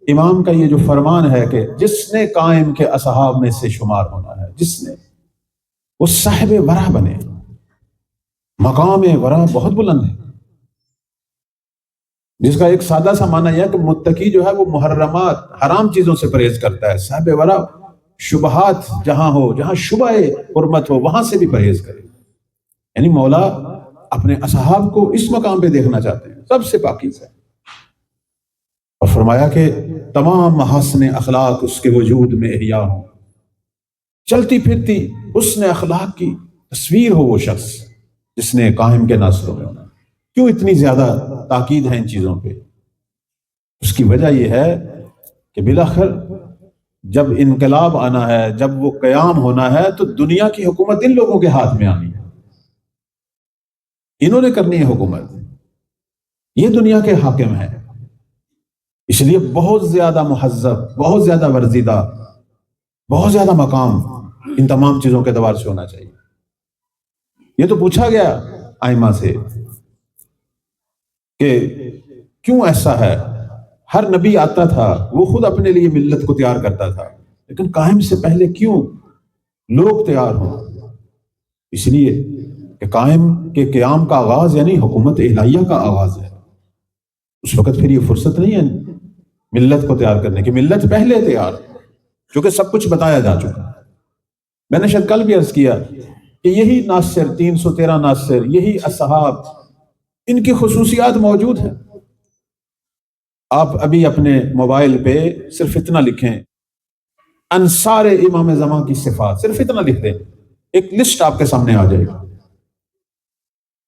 امام کا یہ جو فرمان ہے کہ جس نے قائم کے اصحاب میں سے شمار ہونا ہے، جس نے، وہ صاحب ورع بنے. مقام ورع بہت بلند ہے، جس کا ایک سادہ سا معنی یہ ہے کہ متقی جو ہے وہ محرمات، حرام چیزوں سے پرہیز کرتا ہے. صاحب ورع شبہات جہاں ہو، جہاں شبہ حرمت ہو، وہاں سے بھی پرہیز کرے. یعنی مولا اپنے اصحاب کو اس مقام پہ دیکھنا چاہتے ہیں، سب سے پاکیزہ ہے. اور فرمایا کہ تمام محاسن اخلاق اس کے وجود میں احیا ہوں. چلتی پھرتی حسن اخلاق کی تصویر ہو وہ شخص جس نے قائم کے ناصروں میں ہونا. کیوں اتنی زیادہ تاکید ہے ان چیزوں پہ؟ اس کی وجہ یہ ہے کہ بالآخر جب انقلاب آنا ہے، جب وہ قیام ہونا ہے، تو دنیا کی حکومت ان لوگوں کے ہاتھ میں آنی ہے. انہوں نے کرنی ہے حکومت، یہ دنیا کے حاکم ہیں. اس لیے بہت زیادہ مہذب، بہت زیادہ ورزیدہ، بہت زیادہ مقام ان تمام چیزوں کے اعتبار سے ہونا چاہیے. یہ تو پوچھا گیا ائمہ سے کہ کیوں ایسا ہے؟ ہر نبی آتا تھا، وہ خود اپنے لیے ملت کو تیار کرتا تھا، لیکن قائم سے پہلے کیوں لوگ تیار ہوں؟ اس لیے کہ قائم کے قیام کا آغاز یعنی حکومت الہیہ کا آغاز ہے. اس وقت پھر یہ فرصت نہیں ہے ملت کو تیار کرنے کی. ملت پہلے تیار، چونکہ سب کچھ بتایا جا چکا. میں نے شاید کل بھی عرض کیا کہ یہی ناصر، 313 ناصر، یہی اصحاب، ان کی خصوصیات موجود ہیں. آپ ابھی اپنے موبائل پہ صرف اتنا لکھیں انصار امام زمان کی صفات، صرف اتنا لکھ دیں، ایک لسٹ آپ کے سامنے آ جائے گی.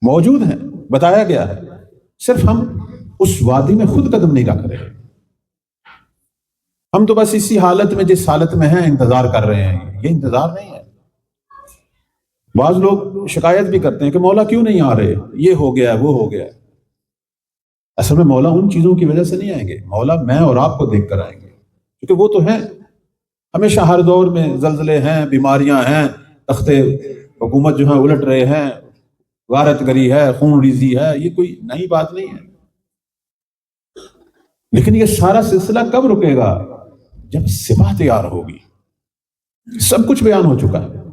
موجود ہیں، بتایا گیا ہے. صرف ہم اس وادی میں خود قدم نہیں رکھ رہے. ہم تو بس اسی حالت میں، جس حالت میں ہیں، انتظار کر رہے ہیں. یہ انتظار نہیں ہے. بعض لوگ شکایت بھی کرتے ہیں کہ مولا کیوں نہیں آ رہے، یہ ہو گیا ہے، وہ ہو گیا ہے. اصل میں مولا ان چیزوں کی وجہ سے نہیں آئیں گے. مولا میں اور آپ کو دیکھ کر آئیں گے، کیونکہ وہ تو ہیں. ہمیشہ ہر دور میں زلزلے ہیں، بیماریاں ہیں، تختے حکومت جو ہے الٹ رہے ہیں، غارت گری ہے، خون ریزی ہے. یہ کوئی نئی بات نہیں ہے. لیکن یہ سارا سلسلہ کب رکے گا؟ جب صفا تیار ہوگی. سب کچھ بیان ہو چکا ہے،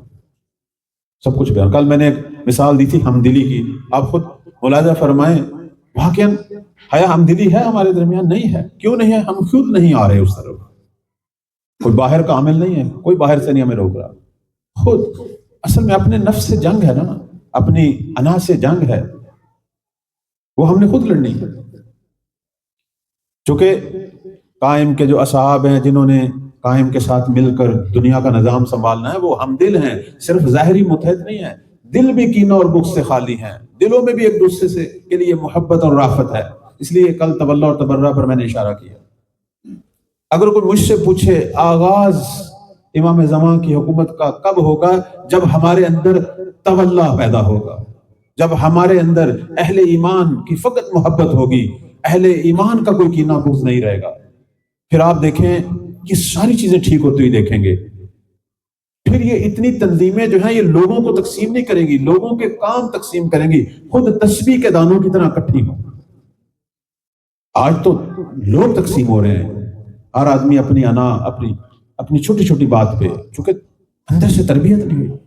سب کچھ بیان. کل میں نے ایک مثال دی تھی ہمدلی کی. آپ خود ملاحظہ فرمائیں، واقعاً حیا ہمدلی ہے ہمارے درمیان؟ نہیں ہے. کیوں نہیں ہے؟ ہم خود نہیں آ رہے اس طرف. کوئی باہر کا عامل نہیں ہے، کوئی باہر سے نہیں ہمیں روک رہا. خود اصل میں اپنے نفس سے جنگ ہے نا، اپنی انا سے جنگ ہے، وہ ہم نے خود لڑنی ہے. چونکہ قائم کے جو اصحاب ہیں، جنہوں نے قائم کے ساتھ مل کر دنیا کا نظام سنبھالنا ہے، وہ ہم دل ہیں. صرف ظاہری متحد نہیں ہیں، دل بھی کینہ اور بغض سے خالی ہیں. دلوں میں بھی ایک دوسرے سے کے لیے محبت اور رافت ہے. اس لیے کل تولا اور تبرہ پر میں نے اشارہ کیا. اگر کوئی مجھ سے پوچھے آغاز امام زمان کی حکومت کا کب ہوگا؟ جب ہمارے اندر تولا پیدا ہوگا، جب ہمارے اندر اہل ایمان کی فقط محبت ہوگی، اہل ایمان کا کوئی کینہ بغض نہیں رہے گا. پھر آپ دیکھیں یہ ساری چیزیں ٹھیک ہوتی ہوئی دیکھیں گے. پھر یہ اتنی تنظیمیں جو ہیں یہ لوگوں کو تقسیم نہیں کریں گی، لوگوں کے کام تقسیم کریں گی، خود تسبیح کے دانوں کی طرح اکٹھی ہوں. آج تو لوگ تقسیم ہو رہے ہیں. ہر آدمی اپنی انا، اپنی چھوٹی چھوٹی بات پہ، چونکہ اندر سے تربیت نہیں ہوئی.